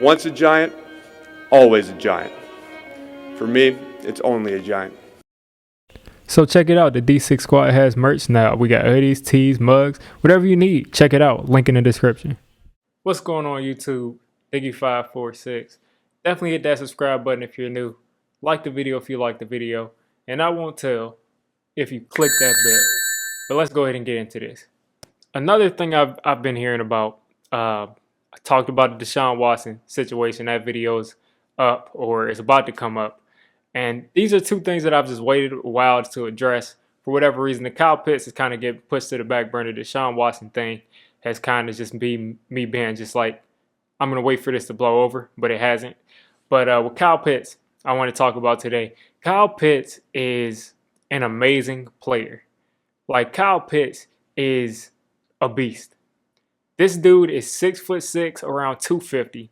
Once a giant, always a giant. For me, it's only a giant. So check it out. The D6 Squad has merch now. We got hoodies, tees, mugs, whatever you need. Check it out. Link in the description. What's going on YouTube? Diggy546. Definitely hit that subscribe button if you're new. Like the video if you like the video. And I won't tell if you click that bell. But let's go ahead and get into this. Another thing I've been hearing about, I talked about the Deshaun Watson situation. That video's up or is about to come up. And these are two things that I've just waited a while to address. For whatever reason, the Kyle Pitts is kind of getting pushed to the back burner. The Deshaun Watson thing has kind of just been me being just like, I'm going to wait for this to blow over, but it hasn't. But with Kyle Pitts, I want to talk about today. Kyle Pitts is an amazing player. Like, Kyle Pitts is a beast. This dude is 6'6", around 250.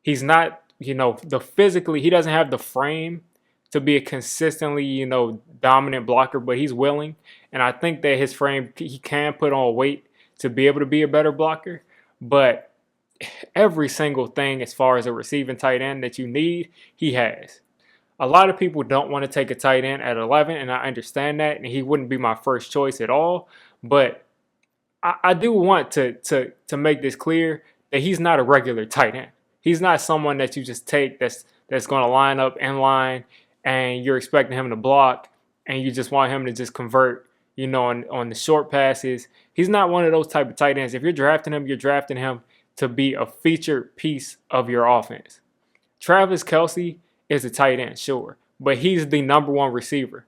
He's not, he doesn't have the frame to be a consistently, dominant blocker, but he's willing. And I think that his frame, he can put on weight to be able to be a better blocker. But every single thing as far as a receiving tight end that you need, he has. A lot of people don't want to take a tight end at 11, and I understand that, and he wouldn't be my first choice at all. But I do want to make this clear that he's not a regular tight end. He's not someone that you just take that's going to line up in line and you're expecting him to block and you just want him to just convert, on the short passes. He's not one of those type of tight ends. If you're drafting him to be a featured piece of your offense. Travis Kelce is a tight end, sure, but he's the number one receiver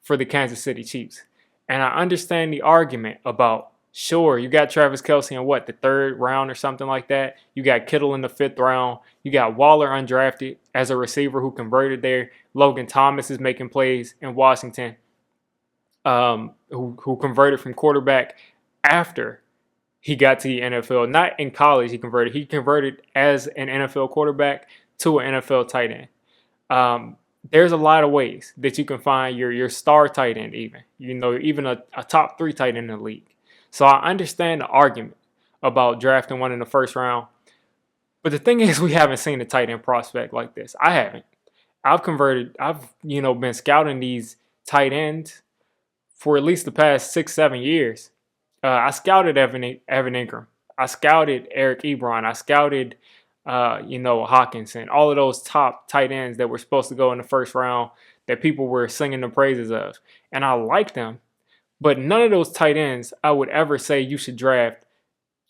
for the Kansas City Chiefs. And I understand the argument about, sure, you got Travis Kelce in the third round or something like that. You got Kittle in the fifth round. You got Waller undrafted as a receiver who converted there. Logan Thomas is making plays in Washington, who converted from quarterback after he got to the NFL. Not in college he converted. He converted as an NFL quarterback to an NFL tight end. There's a lot of ways that you can find your star tight end even. Even a top 3 tight end in the league. So I understand the argument about drafting one in the first round. But the thing is, we haven't seen a tight end prospect like this. I haven't. I've been scouting these tight ends for at least the past 6-7 years. I scouted Evan Ingram. I scouted Eric Ebron. I scouted, Hawkinson. All of those top tight ends that were supposed to go in the first round that people were singing the praises of. And I liked them. But none of those tight ends I would ever say you should draft,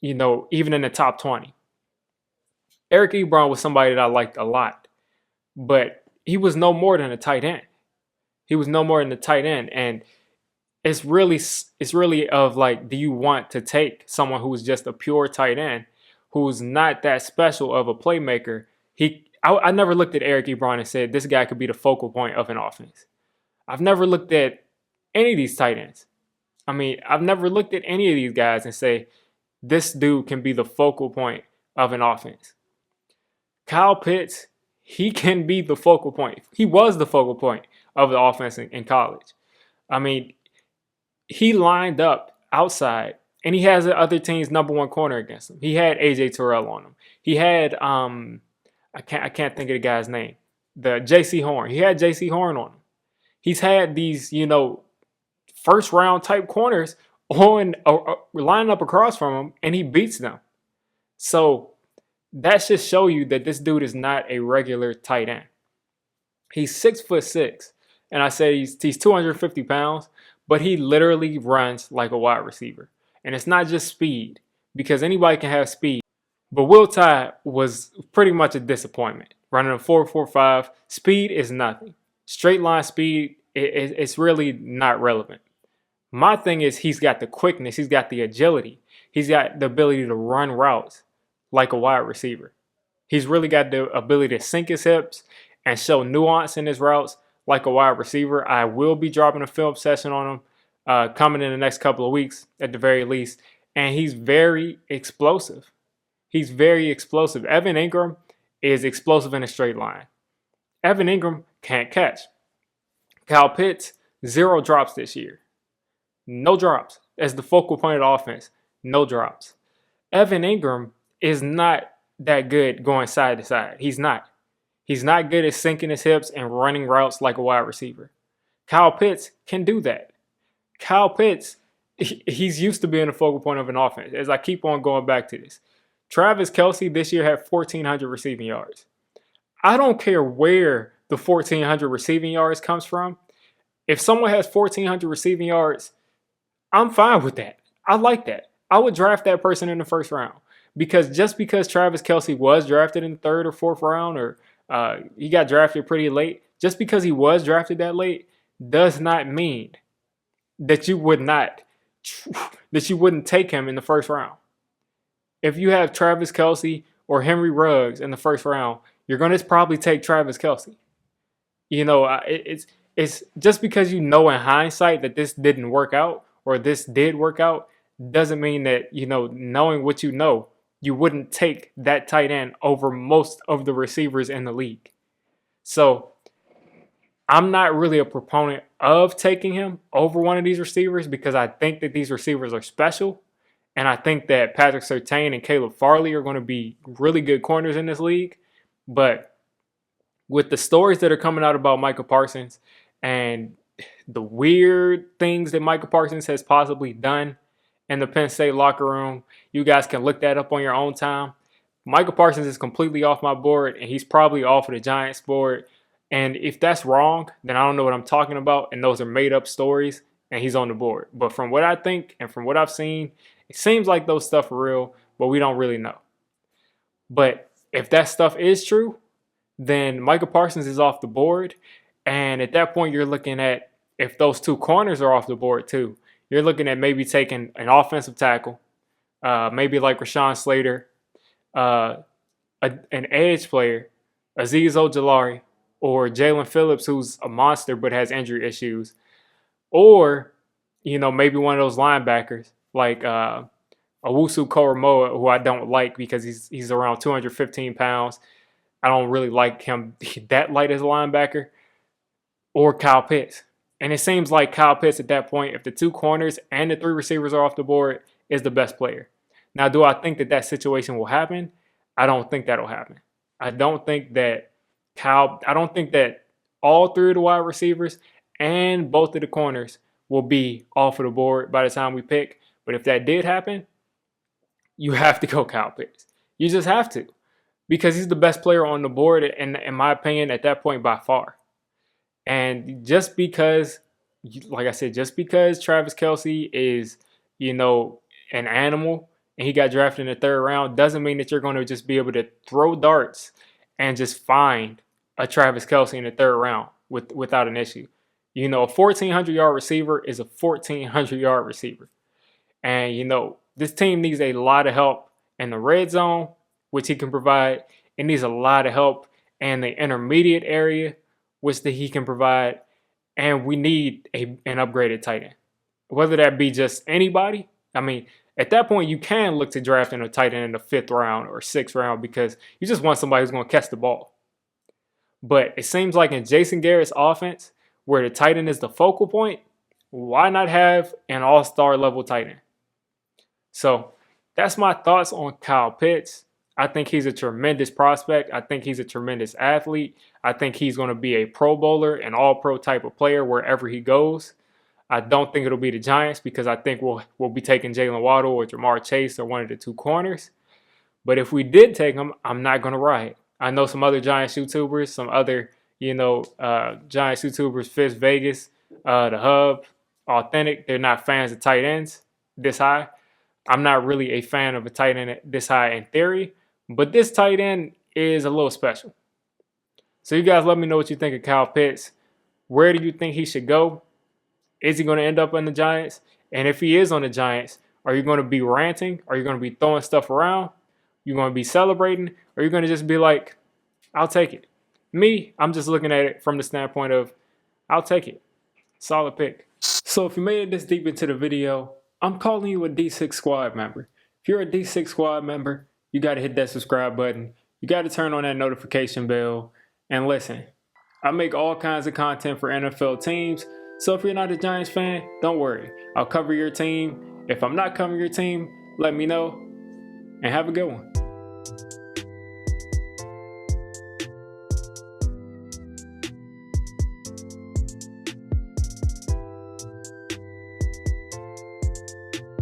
even in the top 20. Eric Ebron was somebody that I liked a lot. But he was no more than a tight end. And it's really of like, do you want to take someone who's just a pure tight end, who's not that special of a playmaker? I never looked at Eric Ebron and said, this guy could be the focal point of an offense. I've never looked at any of these tight ends. I've never looked at any of these guys and say, this dude can be the focal point of an offense. Kyle Pitts, he can be the focal point. He was the focal point of the offense in college. He lined up outside, and he has the other team's number one corner against him. He had A.J. Terrell on him. He had, I can't think of the guy's name, the J.C. Horn. He had J.C. Horn on him. He's had these, first round type corners on lining up across from him, and he beats them. So that should show you that this dude is not a regular tight end. He's 6'6", and I said he's 250 pounds, but he literally runs like a wide receiver. And it's not just speed, because anybody can have speed. But Will Tye was pretty much a disappointment, running a 4.45. Speed is nothing. Straight line speed, it's really not relevant. My thing is, he's got the quickness, he's got the agility, he's got the ability to run routes like a wide receiver. He's really got the ability to sink his hips and show nuance in his routes like a wide receiver. I will be dropping a film session on him coming in the next couple of weeks at the very least. And he's very explosive. Evan Ingram is explosive in a straight line. Evan Ingram can't catch. Kyle Pitts, 0 drops this year. No drops. As the focal point of the offense, no drops. Evan Ingram is not that good going side to side. He's not. He's not good at sinking his hips and running routes like a wide receiver. Kyle Pitts can do that. Kyle Pitts, he's used to being the focal point of an offense. As I keep on going back to this, Travis Kelce this year had 1,400 receiving yards. I don't care where the 1,400 receiving yards comes from. If someone has 1,400 receiving yards, I'm fine with that. I like that. I would draft that person in the first round. Because just because Travis Kelce was drafted in the third or fourth round, or he got drafted pretty late, just because he was drafted that late does not mean that you wouldn't take him in the first round. If you have Travis Kelce or Henry Ruggs in the first round, you're going to probably take Travis Kelce. You know, it's just because you know in hindsight that this didn't work out or this did work out doesn't mean that, you know, knowing what you know, you wouldn't take that tight end over most of the receivers in the league. So I'm not really a proponent of taking him over one of these receivers because I think that these receivers are special. And I think that Patrick Surtain and Caleb Farley are going to be really good corners in this league. But with the stories that are coming out about Micah Parsons and the weird things that Micah Parsons has possibly done in the Penn State locker room, you guys can look that up on your own time. Micah Parsons is completely off my board, and he's probably off of the Giants board. And if that's wrong, then I don't know what I'm talking about, and those are made-up stories, and he's on the board. But from what I think and from what I've seen, it seems like those stuff are real, but we don't really know. But if that stuff is true, then Micah Parsons is off the board. And at that point, you're looking at, if those two corners are off the board too, you're looking at maybe taking an offensive tackle, maybe like Rashawn Slater, an edge player, Azeez Ojulari, or Jalen Phillips, who's a monster but has injury issues, or, you know, maybe one of those linebackers like Owusu Koromoa, who I don't like because he's around 215 pounds. I don't really like him that light as a linebacker, or Kyle Pitts. And it seems like Kyle Pitts at that point, if the two corners and the three receivers are off the board, is the best player. Now, do I think that that situation will happen? I don't think that'll happen. I don't think that all three of the wide receivers and both of the corners will be off of the board by the time we pick. But if that did happen, you have to go Kyle Pitts. You just have to. Because he's the best player on the board, in my opinion, at that point by far. And just because, like I said, just because Travis Kelce is, you know, an animal and he got drafted in the third round doesn't mean that you're going to just be able to throw darts and just find a Travis Kelce in the third round without an issue. You know, a 1,400-yard receiver is a 1,400-yard receiver. And, you know, this team needs a lot of help in the red zone, which he can provide. It needs a lot of help in the intermediate area, which he can provide. And we need an upgraded tight end. Whether that be just anybody. I mean, at that point, you can look to drafting a tight end in the 5th round or 6th round because you just want somebody who's going to catch the ball. But it seems like in Jason Garrett's offense, where the tight end is the focal point, why not have an all-star level tight end? So that's my thoughts on Kyle Pitts. I think he's a tremendous prospect. I think he's a tremendous athlete. I think he's going to be a Pro Bowler, an all-pro type of player wherever he goes. I don't think it'll be the Giants because I think we'll be taking Jalen Waddle or Jamar Chase or one of the two corners. But if we did take him, I'm not going to riot. I know some other Giants YouTubers, some other, Giants YouTubers, Fitz Vegas, The Hub, Authentic. They're not fans of tight ends this high. I'm not really a fan of a tight end this high in theory, but this tight end is a little special. So you guys let me know what you think of Kyle Pitts. Where do you think he should go? Is he going to end up on the Giants? And if he is on the Giants, are you going to be ranting? Are you going to be throwing stuff around? You're going to be celebrating? Or are you going to just be like, I'll take it? Me, I'm just looking at it from the standpoint of, I'll take it. Solid pick. So if you made it this deep into the video, I'm calling you a D6 squad member. If you're a D6 squad member, you got to hit that subscribe button. You got to turn on that notification bell. And listen, I make all kinds of content for NFL teams. So if you're not a Giants fan, don't worry. I'll cover your team. If I'm not covering your team, let me know. And have a good one.